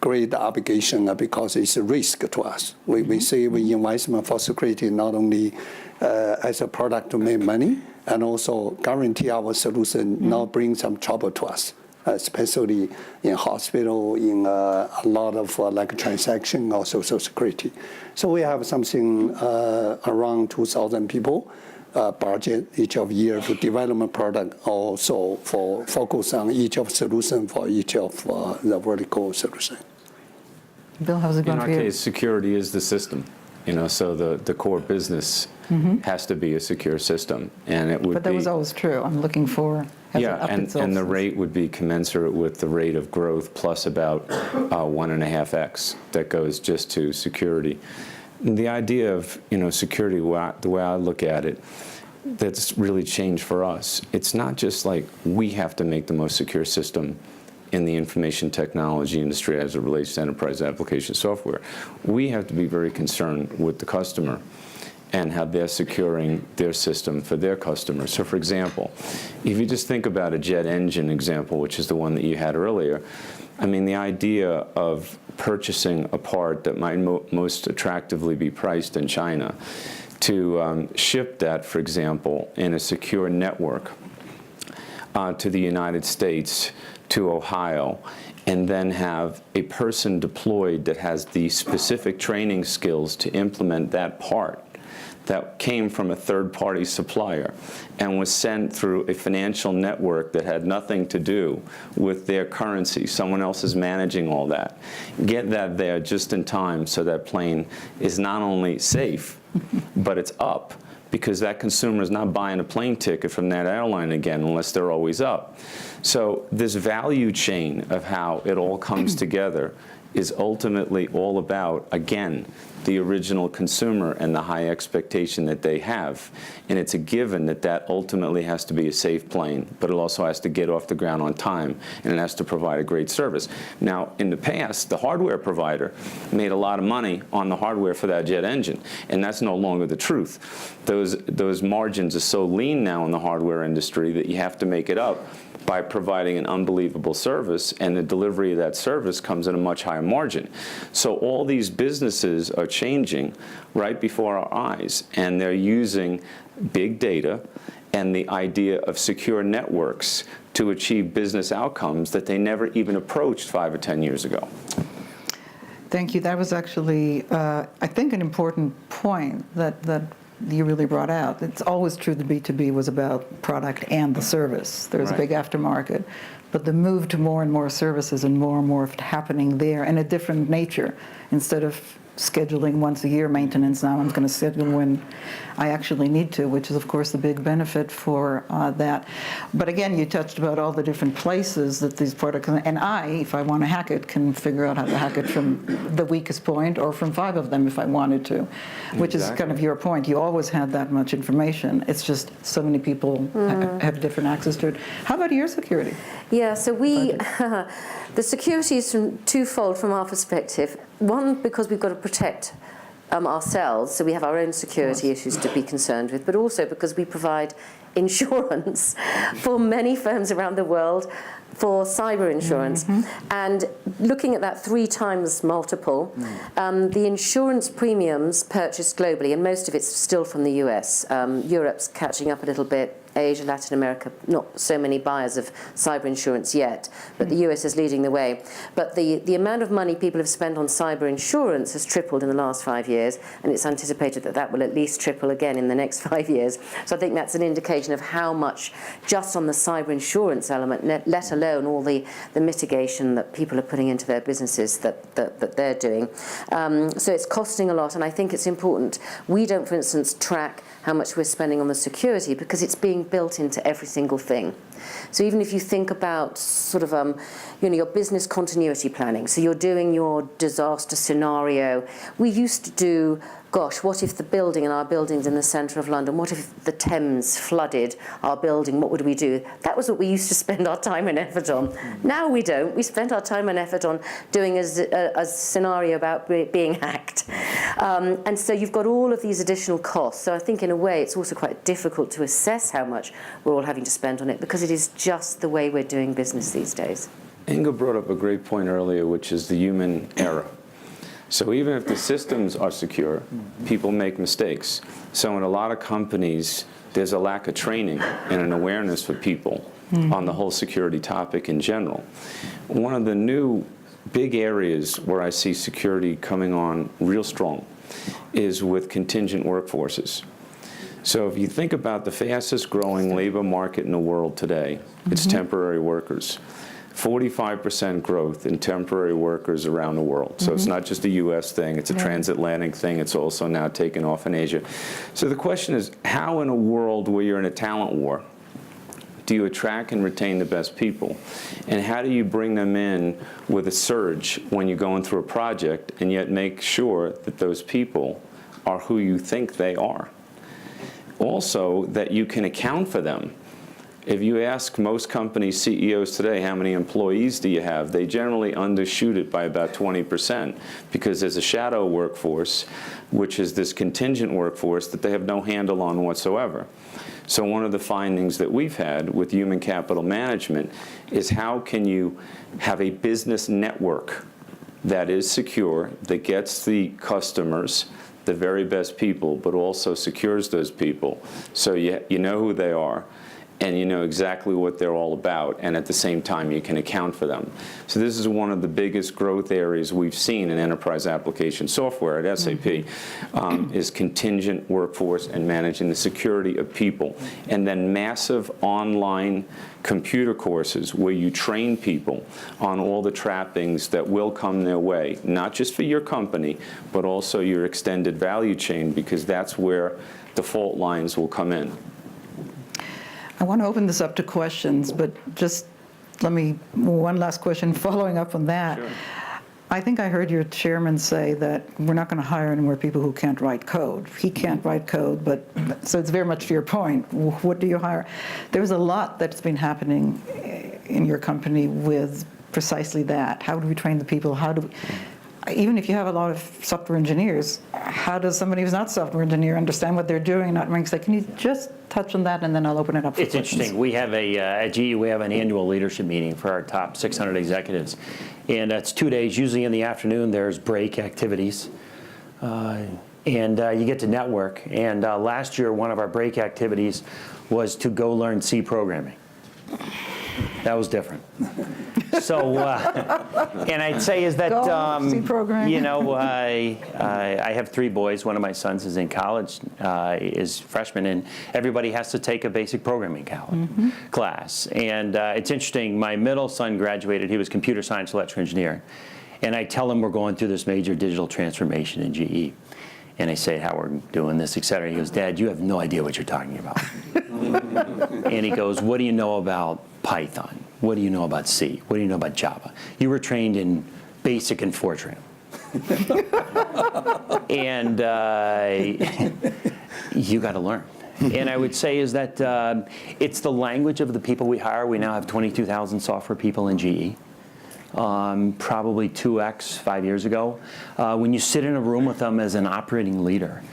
great obligation because it's a risk to us. We say we investment for security not only as a product to make money, and also guarantee our solution not bring some trouble to us, especially in hospital, in a lot of like transaction or social security. So we have something around 2,000 people budget each of year to development product, also for focus on each of solution for each of the vertical solution. Bill, how's it going In for our you? case, security is the system. So the core business has to be a secure system, and it would But that was always true. I'm looking for, has it upped itself and the since? rate would be commensurate with the rate of growth plus about 1.5x that goes just to security. And the idea of security, the way I look at it, that's really changed for us. It's not just like we have to make the most secure system in the information technology industry as it relates to enterprise application software. We have to be very concerned with the customer and how they're securing their system for their customers. So for example, if you just think about a jet engine example, which is the one that you had earlier, I mean, the idea of purchasing a part that might most attractively be priced in China, to ship that, for example, in a secure network to the United States, to Ohio, and then have a person deployed that has the specific training skills to implement that part that came from a third-party supplier and was sent through a financial network that had nothing to do with their currency. Someone else is managing all that. Get that there just in time so that plane is not only safe, but it's up, because that consumer is not buying a plane ticket from that airline again unless they're always up. So this value chain of how it all comes together is ultimately all about, again, the original consumer and the high expectation that they have. And it's a given that that ultimately has to be a safe plane, but it also has to get off the ground on time, and it has to provide a great service. Now, in the past, the hardware provider made a lot of money on the hardware for that jet engine, and that's no longer the truth. Those margins are so lean now in the hardware industry that you have to make it up by providing an unbelievable service, and the delivery of that service comes at a much higher margin. So all these businesses are changing right before our eyes, and they're using big data and the idea of secure networks to achieve business outcomes that they never even approached 5 or 10 years ago. Thank you. That was actually, I think, an important point that you really brought out. It's always true that B2B was about product and the service. There's a big aftermarket. But the move to more and more services and more happening there in a different nature. Instead of scheduling once a year maintenance, now I'm going to schedule when I actually need to, which is, of course, the big benefit for that. But again, you touched about all the different places that these products, and if I want to hack it, can figure out how to hack it from the weakest point or from 5 of them if I wanted to, which is kind of your point. You always had that much information. It's just so many people have different access to it. How about your security? Yeah, so the security is twofold from our perspective. One, because we've got to protect ourselves, so we have our own security issues to be concerned with, but also because we provide insurance for many firms around the world for cyber insurance. And looking at that 3 times multiple, the insurance premiums purchased globally, and most of it's still from the US. Europe's catching up a little bit. Asia, Latin America, not so many buyers of cyber insurance yet, but the US is leading the way. But the amount of money people have spent on cyber insurance has tripled in the last 5 years, and it's anticipated that that will at least triple again in the next 5 years. So I think that's an indication of how much, just on the cyber insurance element, let alone all the mitigation that people are putting into their businesses that they're doing. So it's costing a lot, and I think it's important. We don't, for instance, track how much we're spending on the security because it's being built into every single thing. So even if you think about sort of your business continuity planning, so you're doing your disaster scenario. We used to do, gosh, what if the building, and our building's in the centre of London, what if the Thames flooded our building, what would we do? That was what we used to spend our time and effort on. Now we don't. We spend our time and effort on doing a scenario about being hacked. And so you've got all of these additional costs. So I think in a way it's also quite difficult to assess how much we're all having to spend on it because it is just the way we're doing business these days. Inga brought up a great point earlier, which is the human error. So even if the systems are secure, people make mistakes. So in a lot of companies, there's a lack of training and an awareness for people on the whole security topic in general. One of the new big areas where I see security coming on real strong is with contingent workforces. So if you think about the fastest growing labor market in the world today, it's temporary workers. 45% growth in temporary workers around the world. So it's not just a US thing, it's a transatlantic thing, it's also now taken off in Asia. So the question is, how in a world where you're in a talent war, do you attract and retain the best people? And how do you bring them in with a surge when you're going through a project and yet make sure that those people are who you think they are? Also, that you can account for them. If you ask most company CEOs today, how many employees do you have, they generally undershoot it by about 20% because there's a shadow workforce, which is this contingent workforce that they have no handle on whatsoever. So one of the findings that we've had with human capital management is how can you have a business network that is secure, that gets the customers, the very best people, but also secures those people so you know who they are, and you know exactly what they're all about, and at the same time you can account for them. So this is one of the biggest growth areas we've seen in enterprise application software at SAP, is contingent workforce and managing the security of people. And then massive online computer courses where you train people on all the trappings that will come their way, not just for your company, but also your extended value chain, because that's where the fault lines will come in. I want to open this up to questions, but just one last question following up on that. Sure. I think I heard your chairman say that we're not going to hire any more people who can't write code. He can't write code, but so it's very much to your point. What do you hire? There's a lot that's been happening in your company with precisely that. How do we train the people? Even if you have a lot of software engineers, how does somebody who's not a software engineer understand what they're doing? Can you just touch on that, and then I'll open it up for It's questions. interesting. We have at GE, we have an annual leadership meeting for our top 600 executives. And it's 2 days. Usually in the afternoon, there's break activities. And you get to network. And last year, one of our break activities was to go learn C programming. That was different. So, and I'd say is that, C programming. you know, I have 3 boys. One of my sons is in college, is freshman, and everybody has to take a basic programming class. And it's interesting, my middle son graduated. He was computer science, electrical engineering. And I tell him we're going through this major digital transformation in GE. And I say how we're doing this, et cetera. He goes, Dad, you have no idea what you're talking about. And he goes, what do you know about Python? What do you know about C? What do you know about Java? You were trained in BASIC and Fortran. And you got to learn. And I would say is that it's the language of the people we hire. We now have 22,000 software people in GE. Probably 2x 5 years ago. When you sit in a room with them as an operating leader,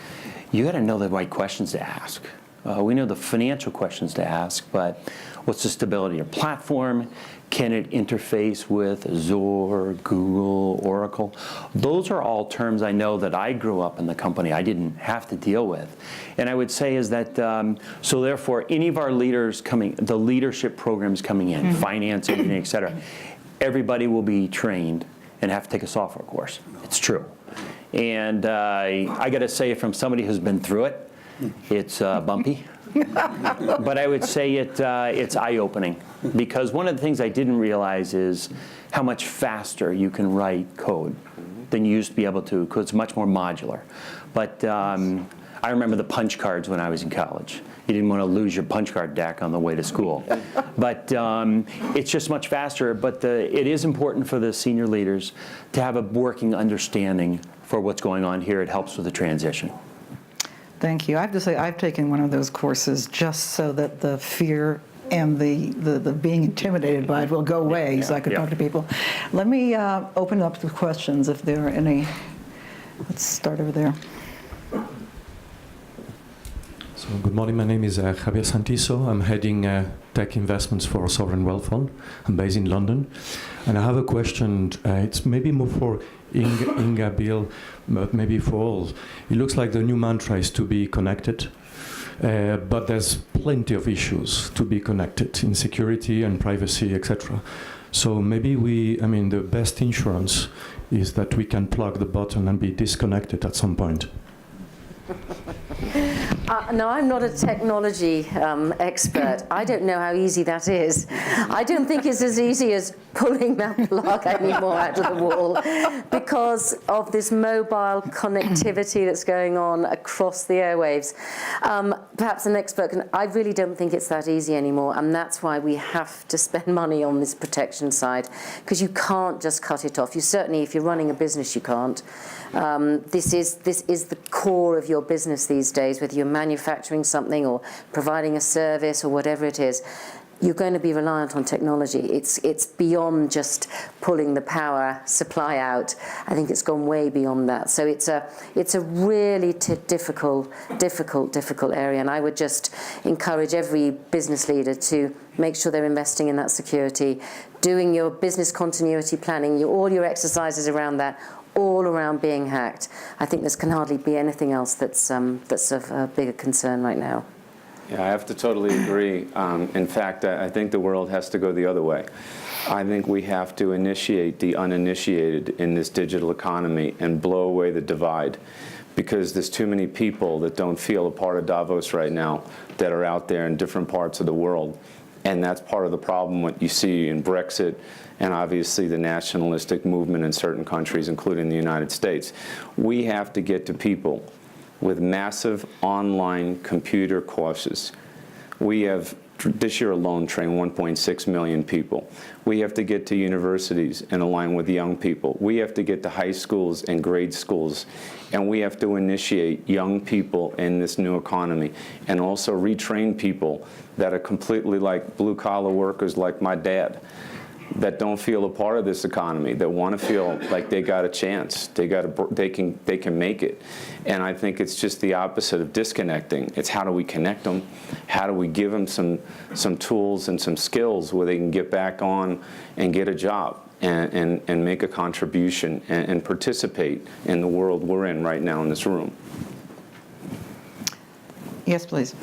you got to know the right questions to ask. We know the financial questions to ask, but what's the stability of platform? Can it interface with Azure, Google, Oracle? Those are all terms I know that I grew up in the company I didn't have to deal with. And I would say is that, so therefore, any of our leaders the leadership programs coming in, finance, engineering, et cetera, everybody will be trained and have to take a software course. It's true. And I got to say, from somebody who's been through it, it's bumpy. But I would say it's eye-opening, because one of the things I didn't realize is how much faster you can write code than you used to be able to, because it's much more modular. But I remember the punch cards when I was in college. You didn't want to lose your punch card deck on the way to school. But it's just much faster. But it is important for the senior leaders to have a working understanding for what's going on here. It helps with the transition. Thank you. I have to say, I've taken one of those courses just so that the fear and the being intimidated by it will go away, so I could talk to people. Let me open it up to questions if there are any. Let's start over there. So good morning, my name is Javier Santiso. I'm heading tech investments for Sovereign Wealth Fund. I'm based in London. And I have a question, it's maybe more for Inga, Bill, but maybe for all. It looks like the new mantra is to be connected, but there's plenty of issues to be connected in security and privacy, etc. So maybe the best insurance is that we can plug the button and be disconnected at some point. No, I'm not a technology expert. I don't know how easy that is. I don't think it's as easy as pulling that plug anymore out of the wall, because of this mobile connectivity that's going on across the airwaves. Perhaps an expert can. I really don't think it's that easy anymore, and that's why we have to spend money on this protection side, because you can't just cut it off. You certainly, if you're running a business, you can't. This is the core of your business these days, whether you're manufacturing something or providing a service or whatever it is. You're going to be reliant on technology. It's beyond just pulling the power supply out. I think it's gone way beyond that. So it's a really difficult area. And I would just encourage every business leader to make sure they're investing in that security, doing your business continuity planning, all your exercises around that, all around being hacked. I think there can hardly be anything else that's of a bigger concern right now. Yeah, I have to totally agree. In fact, I think the world has to go the other way. I think we have to initiate the uninitiated in this digital economy and blow away the divide, because there's too many people that don't feel a part of Davos right now that are out there in different parts of the world. And that's part of the problem, what you see in Brexit and obviously the nationalistic movement in certain countries, including the United States. We have to get to people with massive online computer courses. We have, this year alone, trained 1.6 million people. We have to get to universities and align with young people. We have to get to high schools and grade schools. And we have to initiate young people in this new economy and also retrain people that are completely like blue-collar workers like my dad, that don't feel a part of this economy, that want to feel like they got a chance, they can make it. And I think it's just the opposite of disconnecting. It's how do we connect them? How do we give them some tools and some skills where they can get back on and get a job and make a contribution and participate in the world we're in right now in this room. Yes, please.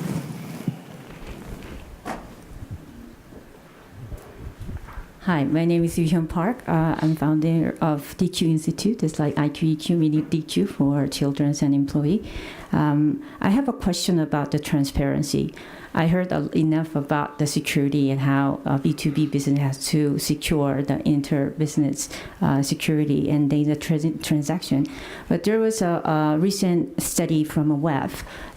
Hi, my name is Yuhyun Park. I'm founder of DQ Institute. It's like IQEQ, meaning DQ for children and employee. I have a question about the transparency. I heard enough about the security and how B2B business has to secure the inter-business security and data transaction. But there was a recent study from a web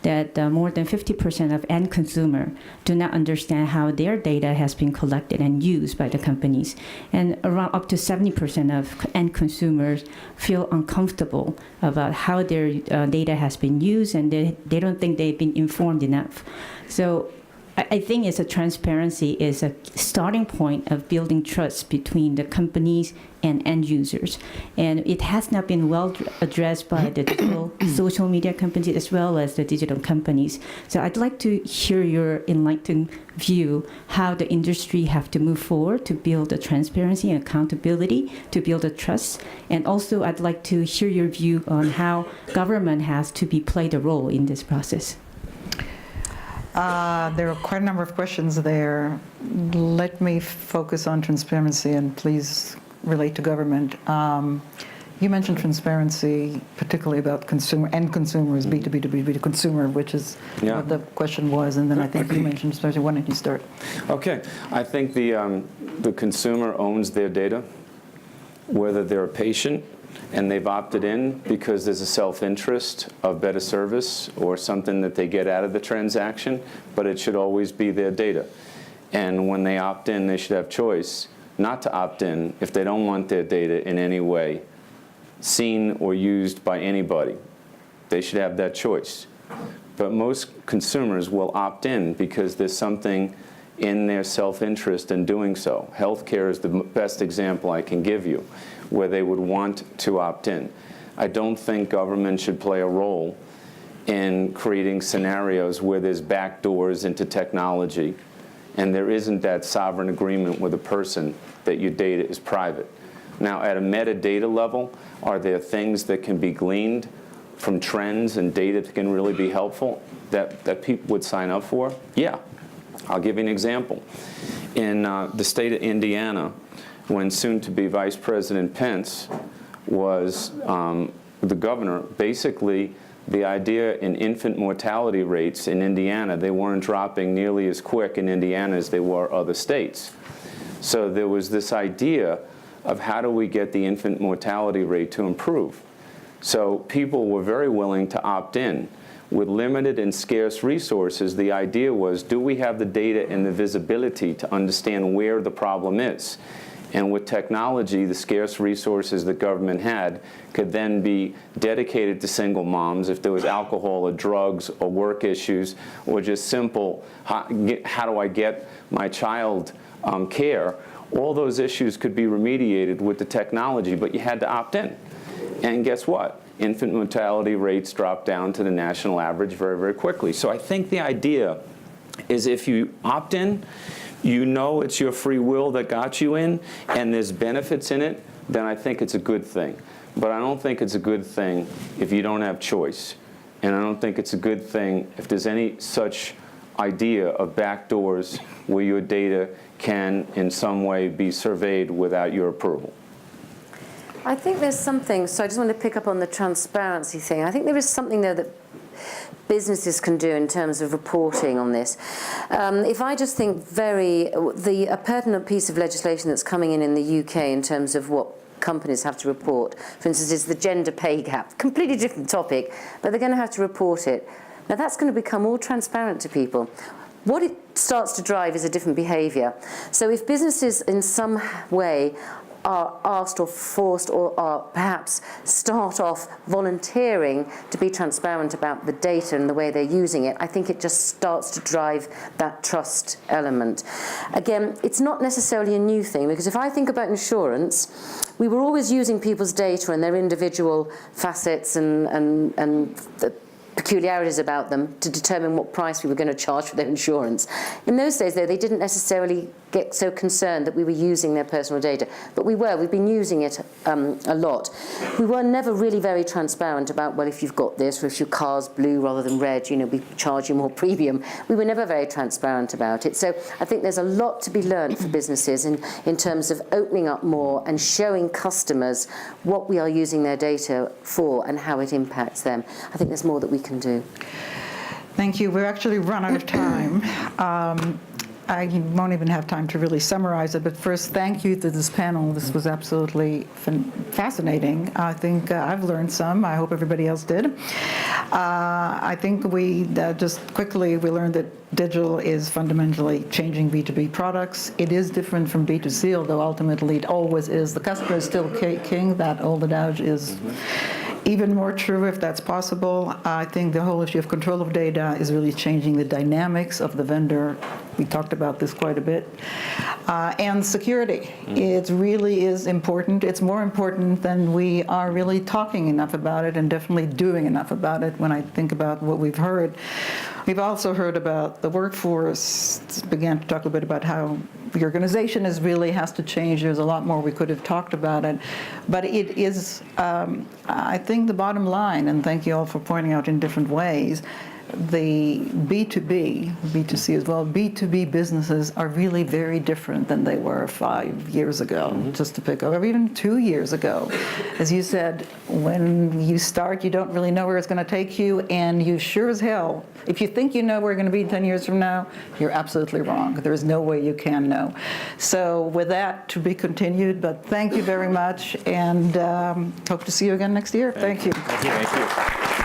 that more than 50% of end consumer do not understand how their data has been collected and used by the companies. And around up to 70% of end consumers feel uncomfortable about how their data has been used, and they don't think they've been informed enough. So I think it's a transparency is a starting point of building trust between the companies and end users. And it has not been well addressed by the digital social media companies as well as the digital companies. So I'd like to hear your enlightened view how the industry have to move forward to build the transparency and accountability, to build the trust. And also I'd like to hear your view on how government has to played a role in this process. There are quite a number of questions there. Let me focus on transparency and please relate to government. You mentioned transparency, particularly about end consumers, B2B to B2B to consumer, which is what the question was, and then I think you mentioned transparency. Why don't you start? Okay. I think the consumer owns their data, whether they're a patient and they've opted in because there's a self-interest of better service or something that they get out of the transaction, but it should always be their data. And when they opt in, they should have choice not to opt in if they don't want their data in any way seen or used by anybody. They should have that choice. But most consumers will opt in because there's something in their self-interest in doing so. Healthcare is the best example I can give you, where they would want to opt in. I don't think government should play a role in creating scenarios where there's backdoors into technology and there isn't that sovereign agreement with a person that your data is private. Now, at a metadata level, are there things that can be gleaned from trends and data that can really be helpful that people would sign up for? Yeah. I'll give you an example. In the state of Indiana, when soon-to-be Vice President Pence was the governor, basically the idea in infant mortality rates in Indiana, they weren't dropping nearly as quick in Indiana as they were other states. So there was this idea of how do we get the infant mortality rate to improve. So people were very willing to opt in. With limited and scarce resources, the idea was, do we have the data and the visibility to understand where the problem is? And with technology, the scarce resources the government had could then be dedicated to single moms if there was alcohol or drugs or work issues or just simple, how do I get my child care? All those issues could be remediated with the technology, but you had to opt in. And guess what? Infant mortality rates dropped down to the national average very, very quickly. So I think the idea is if you opt in, you know it's your free will that got you in, and there's benefits in it, then I think it's a good thing. But I don't think it's a good thing if you don't have choice. And I don't think it's a good thing if there's any such idea of backdoors where your data can in some way be surveyed without your approval? I think there's something, so I just want to pick up on the transparency thing. I think there is something there that businesses can do in terms of reporting on this. If I just think a pertinent piece of legislation that's coming in the UK in terms of what companies have to report, for instance, is the gender pay gap. Completely different topic, but they're going to have to report it. Now that's going to become more transparent to people. What it starts to drive is a different behaviour. So if businesses in some way are asked or forced or are perhaps start off volunteering to be transparent about the data and the way they're using it, I think it just starts to drive that trust element. Again, it's not necessarily a new thing, because if I think about insurance, we were always using people's data and their individual facets and the peculiarities about them to determine what price we were going to charge for their insurance. In those days, though, they didn't necessarily get so concerned that we were using their personal data. But we've been using it a lot. We were never really very transparent about, well, if you've got this, or if your car's blue rather than red, we charge you more premium. We were never very transparent about it. So I think there's a lot to be learned for businesses in terms of opening up more and showing customers what we are using their data for and how it impacts them. I think there's more that we can do. Thank you. We're actually run out of time. I won't even have time to really summarize it, but first, thank you to this panel. This was absolutely fascinating. I think I've learned some. I hope everybody else did. I think we just quickly, we learned that digital is fundamentally changing B2B products. It is different from B2C, although ultimately it always is. The customer is still king. That old adage is even more true if that's possible. I think the whole issue of control of data is really changing the dynamics of the vendor. We talked about this quite a bit. And security. It really is important. It's more important than we are really talking enough about it and definitely doing enough about it when I think about what we've heard. We've also heard about the workforce, began to talk a bit about how the organization really has to change. There's a lot more we could have talked about it. But it is, I think the bottom line, and thank you all for pointing out in different ways, the B2B, B2C as well, B2B businesses are really very different than they were 5 years ago, just to pick up, or even 2 years ago. As you said, when you start, you don't really know where it's going to take you, and you sure as hell, if you think you know where you're going to be 10 years from now, you're absolutely wrong. There is no way you can know. So with that, to be continued, but thank you very much, and hope to see you again next year. Thank you. Thank you.